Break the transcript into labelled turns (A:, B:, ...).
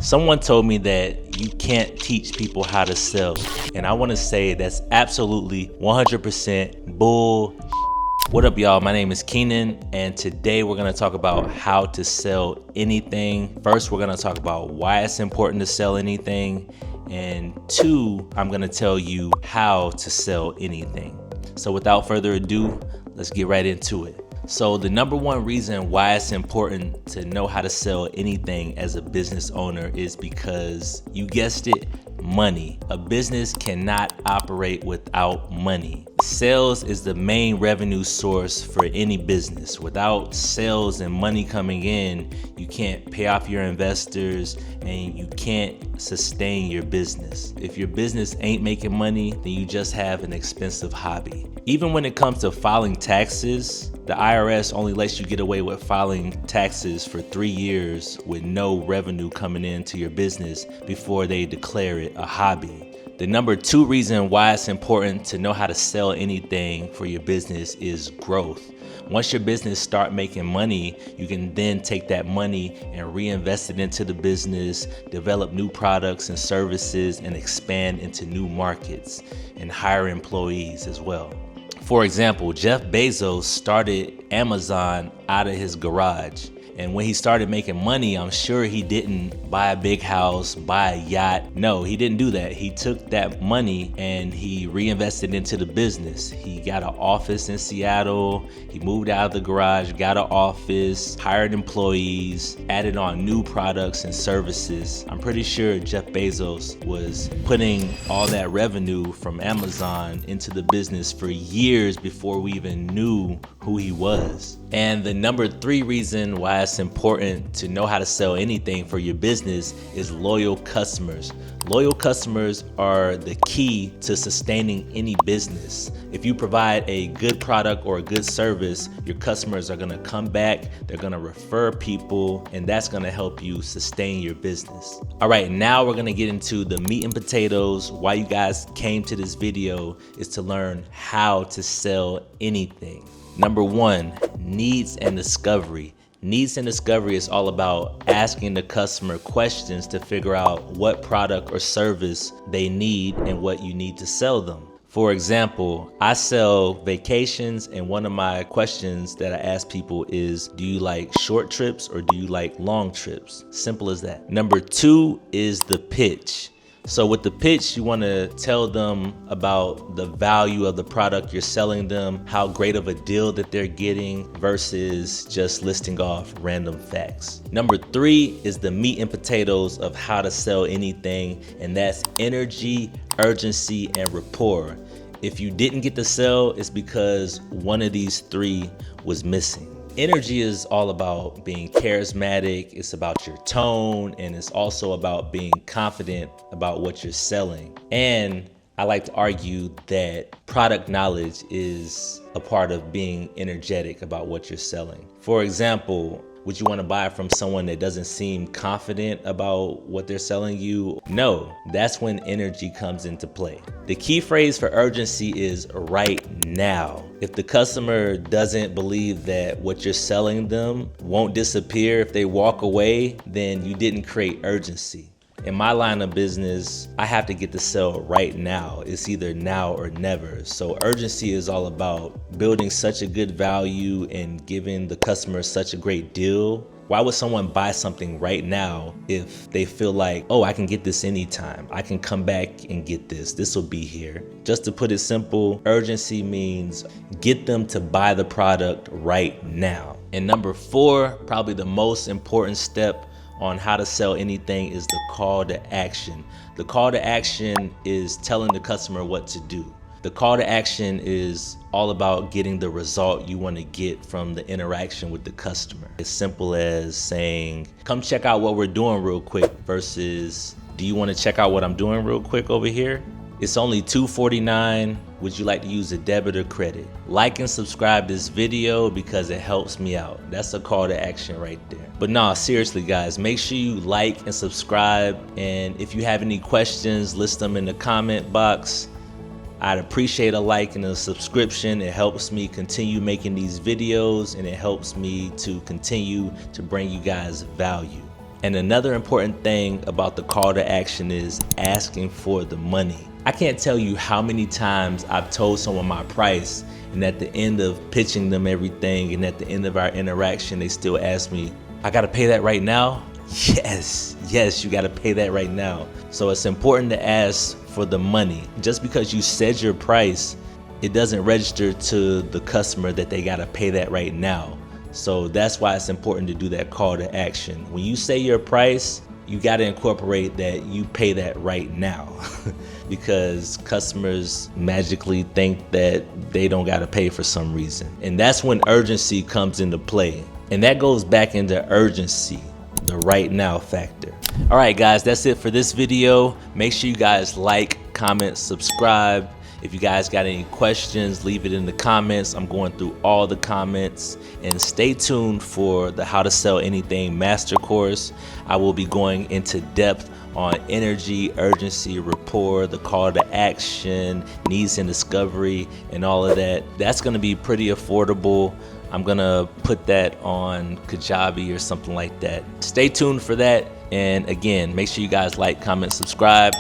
A: Someone told me that you can't teach people how to sell, and I want to say that's absolutely 100% bull. What up, y'all? My name is Keenan, and today we're going to talk about how to sell anything. First, we're going to talk about why it's important to sell anything, and two, I'm going to tell you how to sell anything. So without further ado, let's get right into it. So the number one reason why it's important to know how to sell anything as a business owner is because, you guessed it, money. A business cannot operate without money. Sales is the main revenue source for any business. Without sales and money coming in, you can't pay off your investors and you can't sustain your business. If your business ain't making money, then you just have an expensive hobby. Even when it comes to filing taxes, the IRS only lets you get away with filing taxes for 3 years with no revenue coming into your business before they declare it a hobby. The number two reason why it's important to know how to sell anything for your business is growth. Once your business start making money, you can then take that money and reinvest it into the business, develop new products and services, and expand into new markets and hire employees as well. For example, Jeff Bezos started Amazon out of his garage. And when he started making money, I'm sure he didn't buy a big house, buy a yacht. No, he didn't do that. He took that money and he reinvested into the business. He got an office in Seattle. He moved out of the garage, got an office, hired employees, added on new products and services. I'm pretty sure Jeff Bezos was putting all that revenue from Amazon into the business for years before we even knew who he was. And the number three reason why it's important to know how to sell anything for your business is loyal customers. Loyal customers are the key to sustaining any business. If you provide a good product or a good service, your customers are going to come back, they're going to refer people, and that's going to help you sustain your business. All right, now we're going to get into the meat and potatoes. Why you guys came to this video is to learn how to sell anything. Number one, needs and discovery. Needs and discovery is all about asking the customer questions to figure out what product or service they need and what you need to sell them. For example, I sell vacations, and one of my questions that I ask people is, do you like short trips or do you like long trips? Simple as that. Number two is the pitch. So with the pitch, you want to tell them about the value of the product you're selling them, how great of a deal that they're getting versus just listing off random facts. Number three is the meat and potatoes of how to sell anything, and that's energy, urgency, and rapport. If you didn't get the sell, it's because one of these three was missing. Energy is all about being charismatic, it's about your tone, and it's also about being confident about what you're selling. And I like to argue that product knowledge is a part of being energetic about what you're selling. For example, would you want to buy from someone that doesn't seem confident about what they're selling you? No, that's when energy comes into play. The key phrase for urgency is right now. If the customer doesn't believe that what you're selling them won't disappear if they walk away, then you didn't create urgency. In my line of business, I have to get the sale right now. It's either now or never. So urgency is all about building such a good value and giving the customer such a great deal. Why would someone buy something right now if they feel like, oh, I can get this anytime. I can come back and get this. This will be here. Just to put it simple, urgency means get them to buy the product right now. And number four, probably the most important step on how to sell anything is the call to action. The call to action is telling the customer what to do. The call to action is all about getting the result you want to get from the interaction with the customer. As simple as saying, come check out what we're doing real quick versus, do you want to check out what I'm doing real quick over here? It's only $2.49. Would you like to use a debit or credit? Like and subscribe this video because it helps me out. That's a call to action right there. But no, seriously guys, make sure you like and subscribe. And if you have any questions, list them in the comment box. I'd appreciate a like and a subscription. It helps me continue making these videos and it helps me to continue to bring you guys value. And another important thing about the call to action is asking for the money. I can't tell you how many times I've told someone my price, and at the end of pitching them everything and at the end of our interaction, they still ask me, I gotta pay that right now? Yes, you gotta pay that right now. So it's important to ask for the money. Just because you said your price, it doesn't register to the customer that they gotta pay that right now. So that's why it's important to do that call to action. When you say your price, you gotta incorporate that you pay that right now because customers magically think that they don't gotta pay for some reason. And that's when urgency comes into play. And that goes back into urgency, the right now factor. All right, guys, that's it for this video. Make sure you guys like, comment, subscribe. If you guys got any questions, leave it in the comments. I'm going through all the comments. And stay tuned for the How to Sell Anything Master Course. I will be going into depth on energy, urgency, rapport, the call to action, needs and discovery, and all of that. That's gonna be pretty affordable. I'm gonna put that on Kajabi or something like that. Stay tuned for that. And again, make sure you guys like, comment, subscribe.